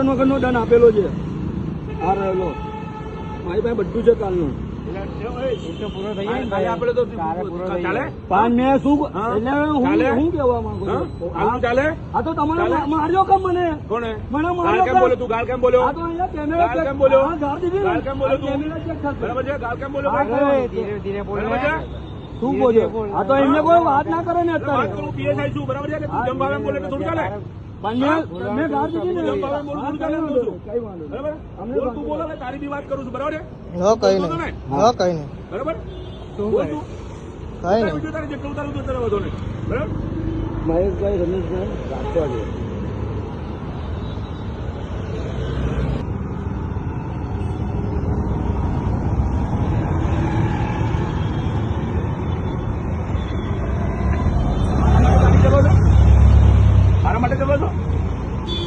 વગરનો દંડ આપેલો છે આ રહેલો મારી પાસે બધું છે કાલનું માર્યો કેમ મને તું ગાળ કેમ બોલ્યો શું બોલ્યો આ તો એમને કોઈ વાત ના કરે ને અત્યારે બરાબર છે જમવા બોલે થોડું ચાલે તારી બી વાત કરું છું બરાબર કઈ નહીં બરાબર જેટલું ઉતારું તો વધો નહીં બરાબર મહેશભાઈ રમેશભાઈ રાખવા છે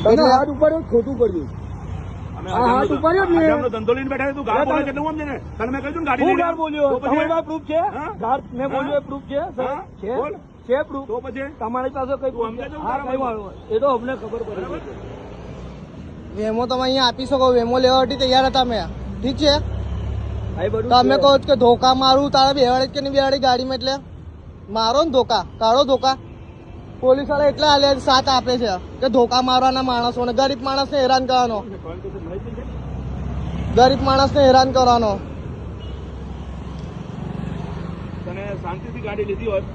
હાથ ઉપાડ્યો ખોટું પડ્યું હાથ ઉપાડ્યો ને ધંધો લઈને બેઠા તું ગાળ બોલે કેટલું સમજે ને તને મેં કહ્યું ગાડી ગાળ બોલ્યો તમારી પાસે પ્રૂફ છે મેં બોલ્યો પ્રૂફ છે પ્રૂફ તો પછી તમારી પાસે કઈ એ તો અમને ખબર પડી વેમો તમે અહીંયા આપી શકો વેમો લેવા માટે તૈયાર હતા મેં ઠીક છે તમે કહો કે ધોકા મારું તારા બેવાડે કે નહીં બેવાડે ગાડીમાં એટલે મારો ને ધોકા કાઢો ધોકા પોલીસ વાળા એટલા હાલે સાથ આપે છે કે ધોકા મારવાના માણસોને ગરીબ માણસને હેરાન કરવાનો ગરીબ માણસને હેરાન કરવાનો તને શાંતિથી ગાડી લીધી હોત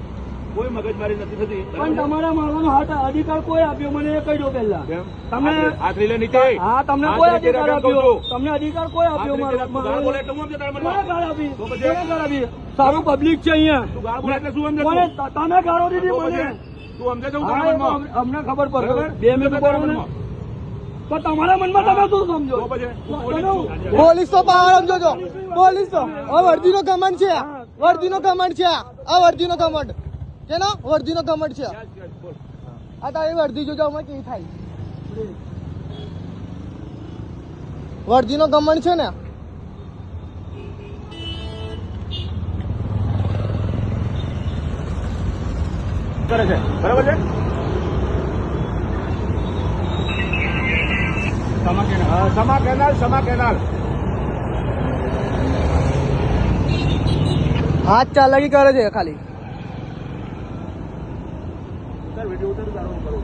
કોઈ મગજમારી નથી થતી પણ તમારા મારવાનો હાથ અધિકાર કોઈ આપ્યો મને એ કહી દો પહેલા તમે આખરી લે નીચે હા તમને કોઈ અધિકાર આપ્યો તમને અધિકાર કોઈ આપ્યો ગાળ બોલે એટલે હું ગાળ આપી ગાળ આપી સારું પબ્લિક છે અહીંયા તું ગાળ બોલે એટલે શું સમજે તમે ગાળો દીધી મને તું સમજે છે અમને ખબર પડે 2 મિનિટ બોલો ને તો તમારા મનમાં તમે શું સમજો પોલીસ તો બહાર સમજો છો પોલીસ તો વર્દીનો ઘમંડ છે વર્દીનો ઘમંડ છે આ વર્દીનો ઘમંડ છે ને વર્દીનો ઘમંડ છે આ તારી વર્દી જોજો અમે કેવી થાય વર્દીનો ઘમંડ છે ને કરે છે બરાબર છે સમા કેનાલ હાથ ચાલાકી કરે છે ખાલી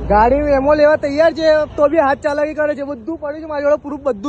ગાડી એમો લેવા તૈયાર છે તો બી હાથ ચાલાકી કરે છે બધું પડ્યું છે મારી જોડે પ્રૂફ બધું